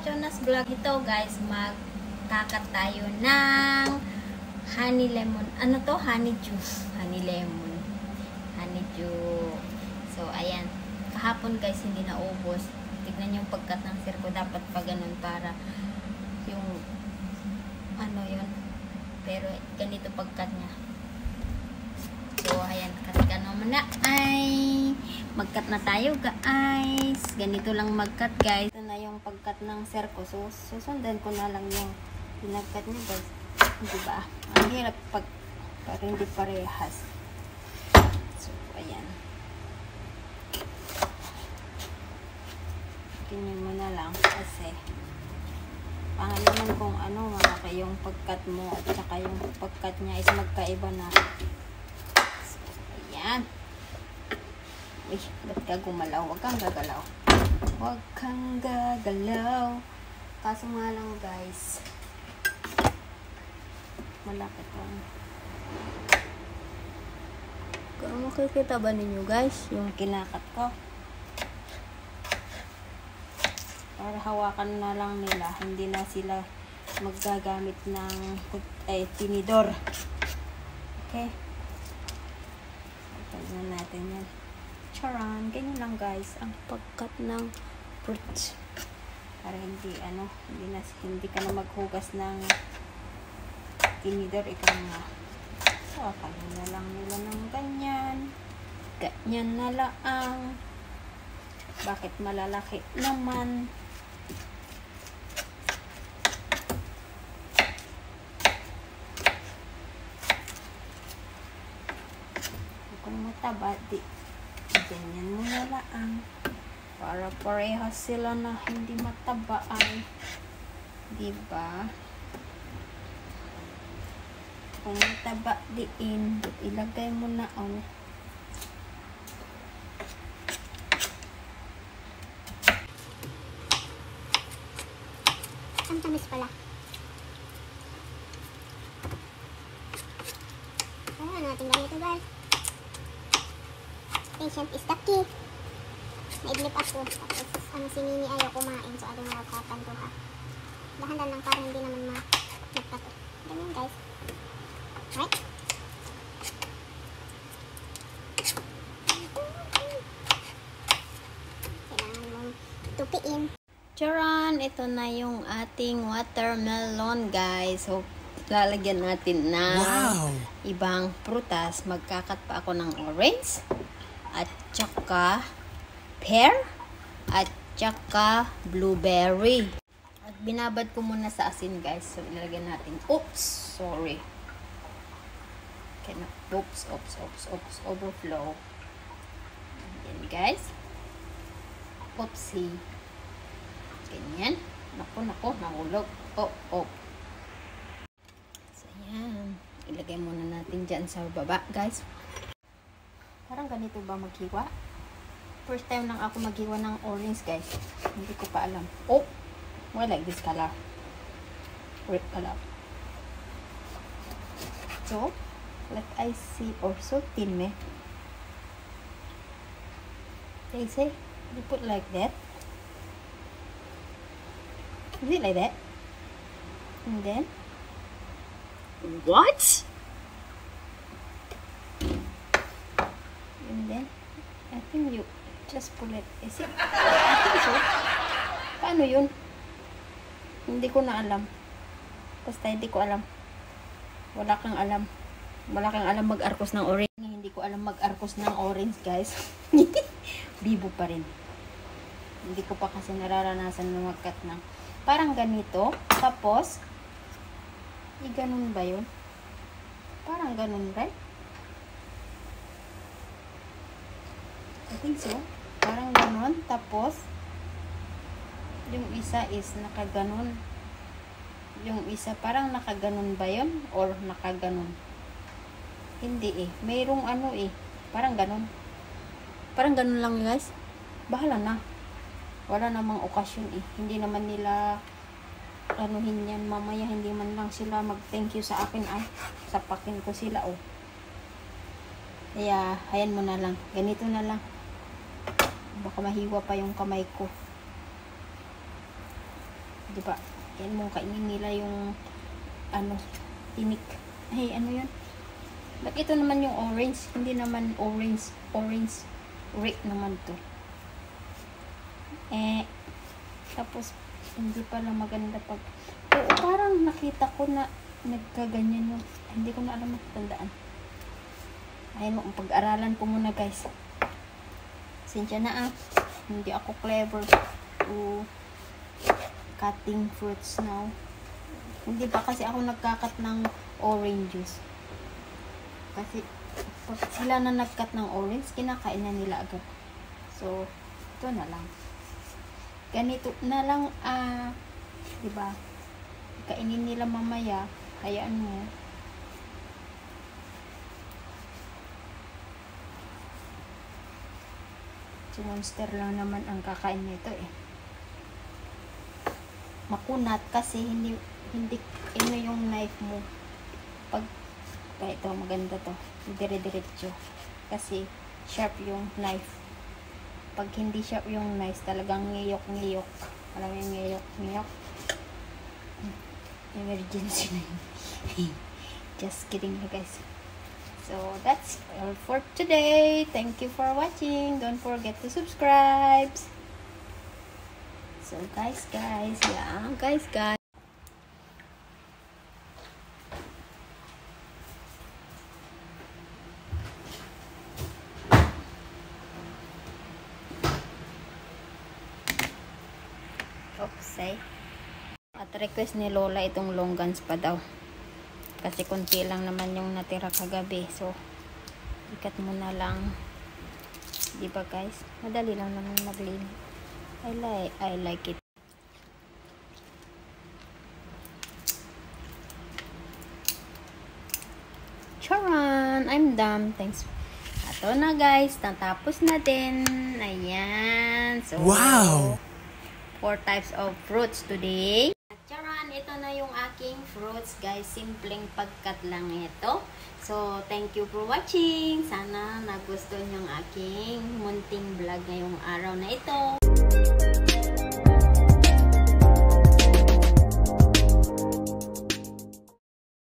Jonas Vlog. Ito guys, magkakat tayo ng honey lemon. Ano to? Honey juice. Honey lemon. Honey juice. So, ayan. Kahapon guys, hindi naubos. Tignan yung pagkat ng sirko. Dapat pa ganun para yung ano yun. Pero ganito pagkat niya. So, ayan. Katikan naman na ay magkat na tayo guys. Ganito lang magkat guys. Ito na yung pagkat ng sirko. So, susundan ko na lang yung pinagkat niya guys. Diba? Ang hirap pag para hindi parehas. So, ayan. Tingnan mo na lang kasi pangal naman kung ano malaki yung pagkat mo at saka yung pagkat niya is magkaiba na. So, ayan. Uy, ba't ka gumalaw? Huwag kang gagalaw. Huwag kang gagalaw. Kaso nga lang guys, malapit lang. Kung makikita ba ninyo guys yung kinakat ko? Para hawakan na lang nila, hindi na sila maggagamit ng tinidor. Okay? Tignan natin yan. Charan! Ganyan lang guys ang pagkat ng fruit. Para hindi hindi ka na maghugas ng tinidor, ikaw nga. So, kanya na lang nila ng ganyan. Ganyan na lang. Bakit malalaki naman? Kung mataba, ganyan mo na lang. Para parehas sila na hindi matabaan. Diba? Kung mataba diin, ilagay mo na on. Ang tamis pala. Ano natin ganito guys? Patient is the key. Naidlip ako. Tapos si Mimi ayaw kumain. So aling magkakantuha. Dahan-dahan lang para hindi naman magkato. Ganyan guys. Right? Kailangan mong tupiin. Charan! Ito na yung ating watermelon guys. So, lalagyan natin ng ibang prutas. Magkakat pa ako ng orange at tsaka pear at tsaka blueberry. At binabad ko muna sa asin guys. So, ilalagyan natin. Oops! Sorry. Oops. Overflow. Ayan guys. Oopsie. Ganyan. Naku, nahulog. Oh. So, ayan. Ilagay muna natin dyan sa baba, guys. Parang ganito ba maghiwa? First time lang ako maghiwa ng orange, guys. Hindi ko pa alam. Oh! More like this color. Red color. So, let I see also thin me. They say, you put like that. Is it like that? And then? What? And then, I think you just pull it. Is it? I think so. Paano yun? Hindi ko na alam. Basta hindi ko alam. Wala kang alam. Wala kang alam mag-arkos ng orange. Hindi ko alam mag-arkos ng orange, guys. Bibo pa rin. Hindi ko pa kasi nararanasan na mag-cut ng parang ganito, tapos ganun ba yun? Parang ganun, right? I think so. Parang ganun, tapos yung isa is nakaganon. Yung isa parang nakaganon ba yun? Or nakaganon? Hindi eh. Mayroong parang ganun. Parang ganun lang guys. Bahala na. Wala namang okasyon eh. Hindi naman nila anuhin yan. Mamaya hindi man lang sila mag-thank you sa akin ay. Sapakin ko sila oh. Kaya, hayan mo na lang. Ganito na lang. Baka mahiwa pa yung kamay ko. Di ba? Yan mo, kainin nila yung ano, tinik. Hey, ano yun? Ba't ito naman yung orange? Hindi naman orange. Orange. Red naman to. Tapos, hindi pala maganda pag... Oo, parang nakita ko na nagkaganyan yung... Hindi ko na alam matandaan. Ayun mo, pag-aralan ko muna guys. Sinsya na hindi ako clever to cutting fruits now. Hindi pa kasi ako nagkakat ng orange juice. Kasi pag sila na nagkat ng orange, kinakain na nila agad. So, ito na lang. Ganito na lang, diba? Kainin nila mamaya, hayaan mo. Si Monster lang naman ang kakain nito Makunat kasi hindi yung knife mo. Kaya ito maganda to. Dire-diretso. Kasi sharp yung knife. Pag hindi sharp yung knife, talagang ngiyok-ngiyok. Alam mo yung ngiyok-ngiyok? Emergency na yun. Just kidding guys. So, that's all for today. Thank you for watching. Don't forget to subscribe. So, guys. Yeah, guys. Oops, At request ni Lola itong longgans pa daw. Kasi konti lang naman yung natira kagabi. So, ikat mo na lang. Diba guys? Madali lang naman maglinis. I like it. Charan! I'm done. Thanks. Ato na guys. Natapos na din. Ayan. So, wow! 4 types of fruits today. Charan! Ito na yung aking fruits guys. Simpleng pagkat lang ito. So, thank you for watching. Sana nagustuhan yung aking munting vlog ngayong araw na ito.